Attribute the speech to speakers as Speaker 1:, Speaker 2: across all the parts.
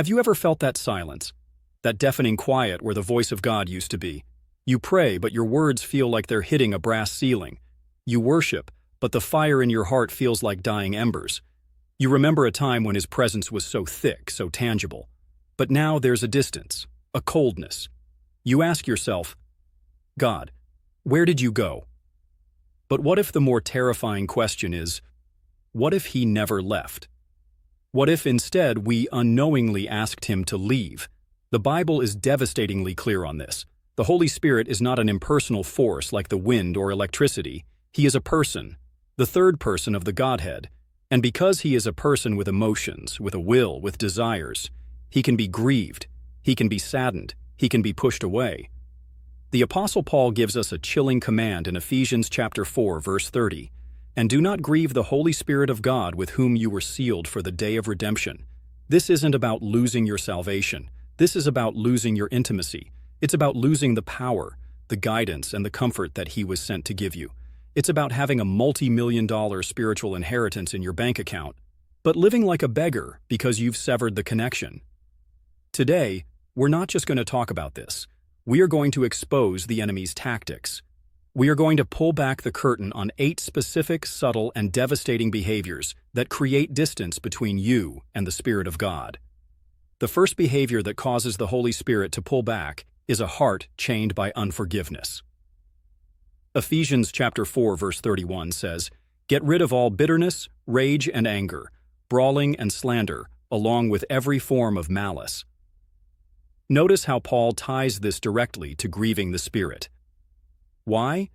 Speaker 1: Have you ever felt that silence? That deafening quiet where the voice of God used to be? You pray, but your words feel like they're hitting a brass ceiling. You worship, but the fire in your heart feels like dying embers. You remember a time when His presence was so thick, so tangible. But now there's a distance, a coldness. You ask yourself, God, where did you go? But what if the more terrifying question is, what if He never left? What if instead we unknowingly asked Him to leave? The Bible is devastatingly clear on this. The Holy Spirit is not an impersonal force like the wind or electricity. He is a person, the third person of the Godhead. And because He is a person with emotions, with a will, with desires, He can be grieved, He can be saddened, He can be pushed away. The Apostle Paul gives us a chilling command in Ephesians chapter 4, verse 30. And do not grieve the Holy Spirit of God with whom you were sealed for the day of redemption. This isn't about losing your salvation. This is about losing your intimacy. It's about losing the power, the guidance, and the comfort that He was sent to give you. It's about having a multi-million-dollar spiritual inheritance in your bank account, but living like a beggar because you've severed the connection. Today, we're not just going to talk about this. We are going to expose the enemy's tactics. We are going to pull back the curtain on 8 specific, subtle, and devastating behaviors that create distance between you and the Spirit of God. The first behavior that causes the Holy Spirit to pull back is a heart chained by unforgiveness. Ephesians chapter 4, verse 31 says, "Get rid of all bitterness, rage, and anger, brawling and slander, along with every form of malice." Notice how Paul ties this directly to grieving the Spirit. Why?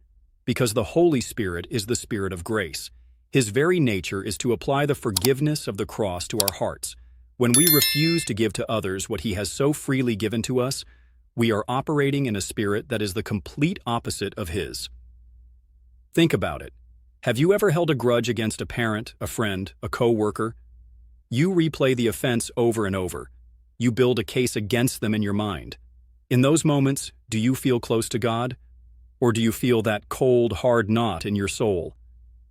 Speaker 1: Because the Holy Spirit is the Spirit of grace. His very nature is to apply the forgiveness of the cross to our hearts. When we refuse to give to others what He has so freely given to us, we are operating in a spirit that is the complete opposite of His. Think about it. Have you ever held a grudge against a parent, a friend, a co-worker? You replay the offense over and over. You build a case against them in your mind. In those moments, do you feel close to God? Or do you feel that cold, hard knot in your soul?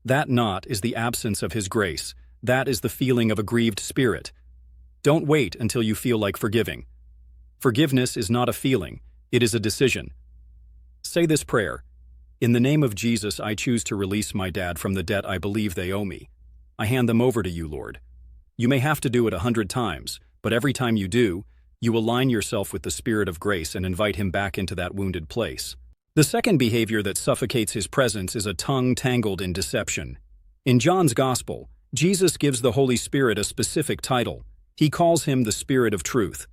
Speaker 1: That knot is the absence of His grace. That is the feeling of a grieved spirit. Don't wait until you feel like forgiving. Forgiveness is not a feeling, it is a decision. Say this prayer: "In the name of Jesus, I choose to release my dad from the debt I believe they owe me. I hand them over to you, Lord." You may have to do it 100 times, but every time you do, you align yourself with the Spirit of grace and invite Him back into that wounded place. The second behavior that suffocates His presence is a tongue tangled in deception. In John's Gospel, Jesus gives the Holy Spirit a specific title. He calls Him the Spirit of Truth.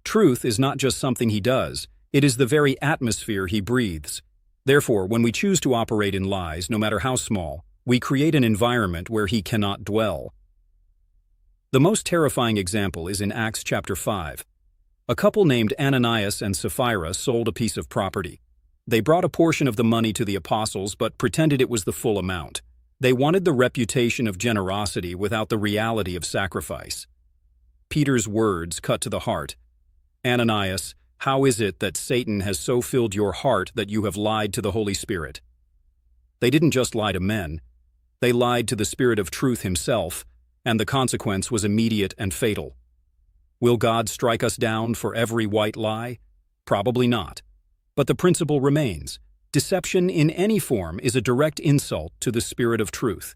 Speaker 1: Truth is not just something He does, it is the very atmosphere He breathes. Therefore, when we choose to operate in lies, no matter how small, we create an environment where He cannot dwell. The most terrifying example is in Acts chapter 5. A couple named Ananias and Sapphira sold a piece of property. They brought a portion of the money to the apostles but pretended it was the full amount. They wanted the reputation of generosity without the reality of sacrifice. Peter's words cut to the heart. "Ananias, how is it that Satan has so filled your heart that you have lied to the Holy Spirit?" They didn't just lie to men. They lied to the Spirit of truth Himself, and the consequence was immediate and fatal. Will God strike us down for every white lie? Probably not. But the principle remains. Deception in any form is a direct insult to the Spirit of truth.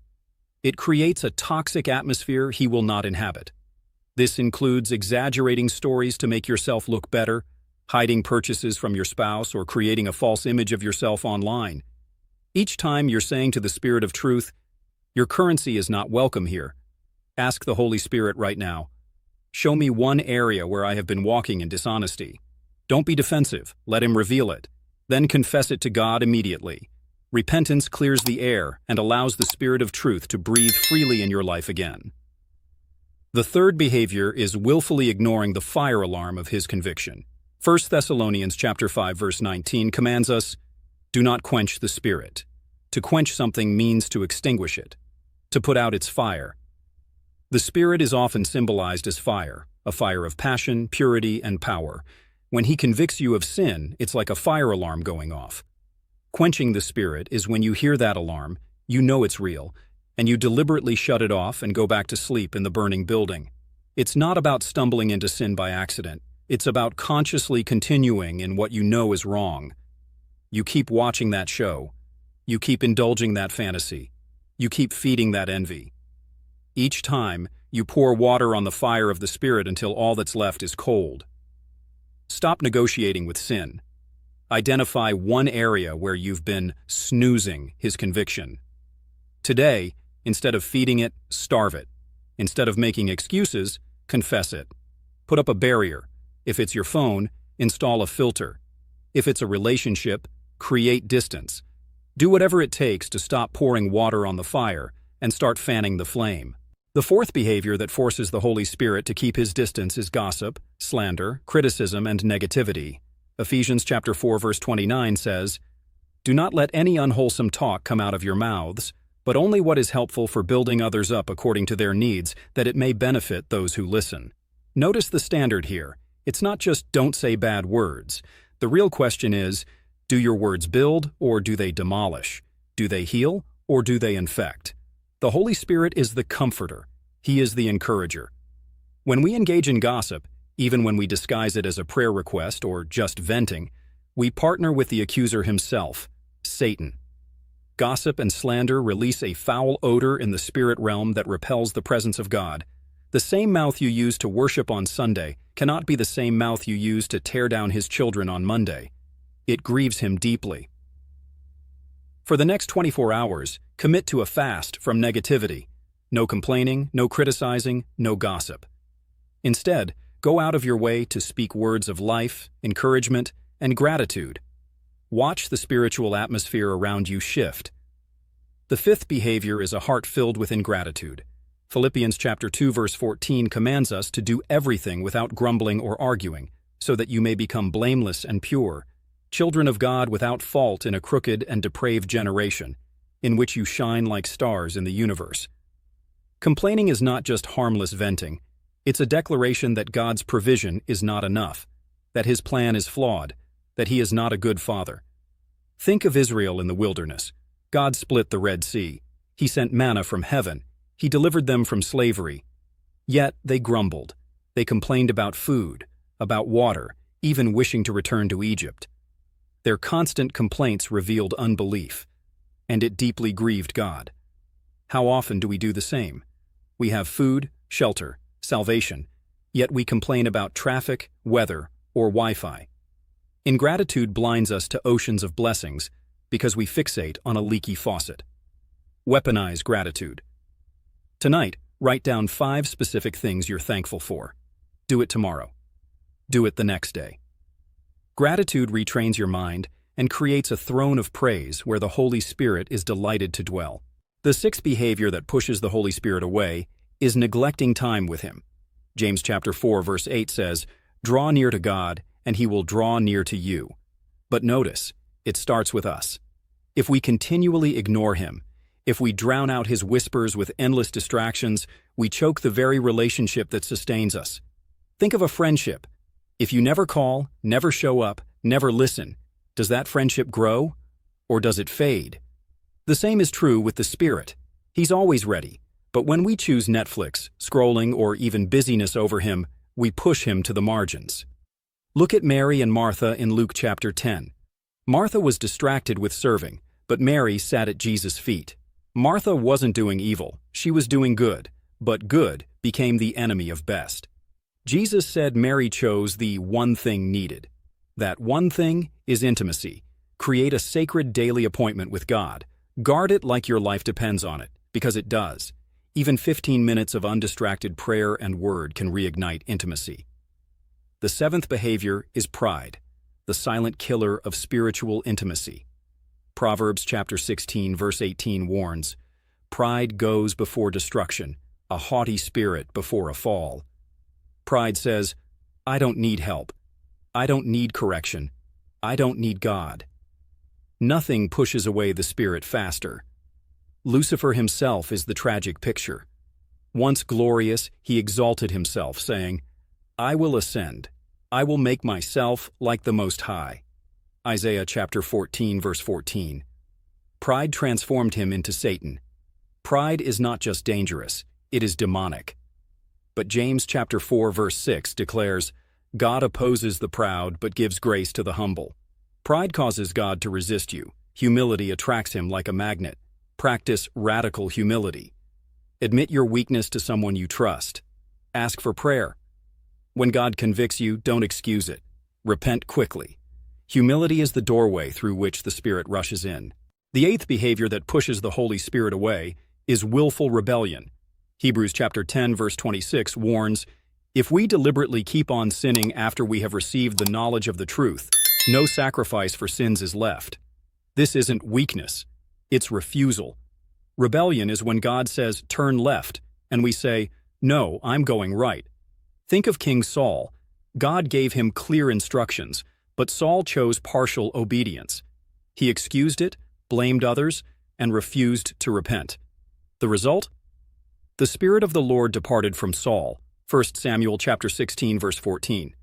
Speaker 1: It creates a toxic atmosphere He will not inhabit. This includes exaggerating stories to make yourself look better, hiding purchases from your spouse, or creating a false image of yourself online. Each time you're saying to the Spirit of truth, "Your currency is not welcome here," ask the Holy Spirit right now, "Show me one area where I have been walking in dishonesty." Don't be defensive. Let Him reveal it. Then confess it to God immediately. Repentance clears the air and allows the Spirit of truth to breathe freely in your life again. The third behavior is willfully ignoring the fire alarm of His conviction. 1 Thessalonians chapter 5, verse 19 commands us, "Do not quench the Spirit." To quench something means to extinguish it, to put out its fire. The Spirit is often symbolized as fire, a fire of passion, purity, and power. When He convicts you of sin, it's like a fire alarm going off. Quenching the Spirit is when you hear that alarm, you know it's real, and you deliberately shut it off and go back to sleep in the burning building. It's not about stumbling into sin by accident. It's about consciously continuing in what you know is wrong. You keep watching that show. You keep indulging that fantasy. You keep feeding that envy. Each time, you pour water on the fire of the Spirit until all that's left is cold. Stop negotiating with sin. Identify one area where you've been snoozing His conviction. Today, instead of feeding it, starve it. Instead of making excuses, confess it. Put up a barrier. If it's your phone, install a filter. If it's a relationship, create distance. Do whatever it takes to stop pouring water on the fire and start fanning the flame. The fourth behavior that forces the Holy Spirit to keep His distance is gossip, slander, criticism, and negativity. Ephesians chapter 4 verse 29 says, "Do not let any unwholesome talk come out of your mouths, but only what is helpful for building others up according to their needs, that it may benefit those who listen." Notice the standard here. It's not just don't say bad words. The real question is, do your words build or do they demolish? Do they heal or do they infect? The Holy Spirit is the comforter. He is the encourager. When we engage in gossip, even when we disguise it as a prayer request or just venting, we partner with the accuser himself, Satan. Gossip and slander release a foul odor in the spirit realm that repels the presence of God. The same mouth you use to worship on Sunday cannot be the same mouth you use to tear down His children on Monday. It grieves Him deeply. For the next 24 hours, commit to a fast from negativity. No complaining, no criticizing, no gossip. Instead, go out of your way to speak words of life, encouragement, and gratitude. Watch the spiritual atmosphere around you shift. The fifth behavior is a heart filled with ingratitude. Philippians chapter 2 verse 14 commands us to do everything without grumbling or arguing, so that you may become blameless and pure, children of God without fault in a crooked and depraved generation, in which you shine like stars in the universe. Complaining is not just harmless venting. It's a declaration that God's provision is not enough, that His plan is flawed, that He is not a good father. Think of Israel in the wilderness. God split the Red Sea. He sent manna from heaven. He delivered them from slavery. Yet they grumbled. They complained about food, about water, even wishing to return to Egypt. Their constant complaints revealed unbelief, and it deeply grieved God. How often do we do the same? We have food, shelter, salvation, yet we complain about traffic, weather, or Wi-Fi. Ingratitude blinds us to oceans of blessings because we fixate on a leaky faucet. Weaponize gratitude. Tonight, write down 5 specific things you're thankful for. Do it tomorrow. Do it the next day. Gratitude retrains your mind and creates a throne of praise where the Holy Spirit is delighted to dwell. The sixth behavior that pushes the Holy Spirit away is neglecting time with Him. James chapter 4 verse 8 says, "Draw near to God, and He will draw near to you." But notice, it starts with us. If we continually ignore Him, if we drown out His whispers with endless distractions, we choke the very relationship that sustains us. Think of a friendship. If you never call, never show up, never listen, does that friendship grow, or does it fade? The same is true with the Spirit. He's always ready, but when we choose Netflix, scrolling, or even busyness over Him, we push Him to the margins. Look at Mary and Martha in Luke chapter 10. Martha was distracted with serving, but Mary sat at Jesus' feet. Martha wasn't doing evil, she was doing good, but good became the enemy of best. Jesus said Mary chose the one thing needed. That one thing is intimacy. Create a sacred daily appointment with God. Guard it like your life depends on it, because it does. Even 15 minutes of undistracted prayer and word can reignite intimacy. The seventh behavior is pride, the silent killer of spiritual intimacy. Proverbs chapter 16 verse 18 warns, "Pride goes before destruction, a haughty spirit before a fall." Pride says, "I don't need help. I don't need correction. I don't need God." Nothing pushes away the Spirit faster. Lucifer himself is the tragic picture. Once glorious, he exalted himself, saying, "I will ascend. I will make myself like the Most High." Isaiah chapter 14 verse 14. Pride transformed him into Satan. Pride is not just dangerous, it is demonic. But James chapter 4 verse 6 declares, God opposes the proud but gives grace to the humble. Pride causes God to resist you. Humility attracts him like a magnet. Practice radical humility. Admit your weakness to someone you trust. Ask for prayer. When God convicts you, don't excuse it. Repent quickly. Humility is the doorway through which the Spirit rushes in. The eighth behavior that pushes the Holy Spirit away is willful rebellion. Hebrews chapter 10 verse 26 warns, if we deliberately keep on sinning after we have received the knowledge of the truth, no sacrifice for sins is left. This isn't weakness, it's refusal. Rebellion is when God says, turn left, and we say, no, I'm going right. Think of King Saul. God gave him clear instructions, but Saul chose partial obedience. He excused it, blamed others, and refused to repent. The result? The Spirit of the Lord departed from Saul, 1 Samuel chapter 16 verse 14.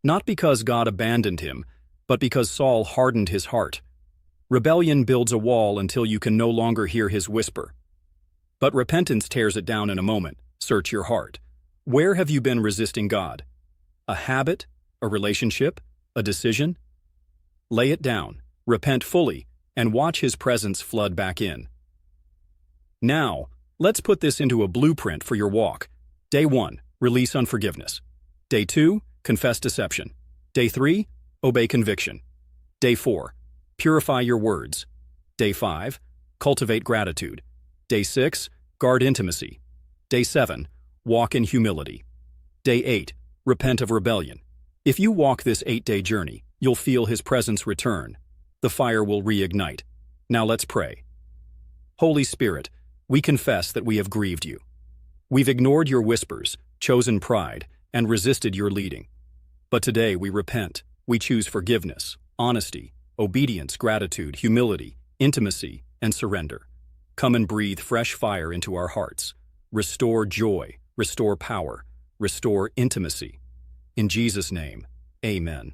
Speaker 1: Not because God abandoned him, but because Saul hardened his heart. Rebellion builds a wall until you can no longer hear his whisper. But repentance tears it down in a moment. Search your heart. Where have you been resisting God? A habit? A relationship? A decision? Lay it down, repent fully, and watch his presence flood back in. Now, let's put this into a blueprint for your walk. Day 1, release unforgiveness. Day 2, confess deception. Day 3, obey conviction. Day 4, purify your words. Day 5, cultivate gratitude. Day 6, guard intimacy. Day 7, walk in humility. Day 8, repent of rebellion. If you walk this 8-day journey, you'll feel his presence return. The fire will reignite. Now let's pray. Holy Spirit, we confess that we have grieved you. We've ignored your whispers, chosen pride, and resisted your leading. But today we repent. We choose forgiveness, honesty, obedience, gratitude, humility, intimacy, and surrender. Come and breathe fresh fire into our hearts. Restore joy, restore power, restore intimacy. In Jesus' name, amen.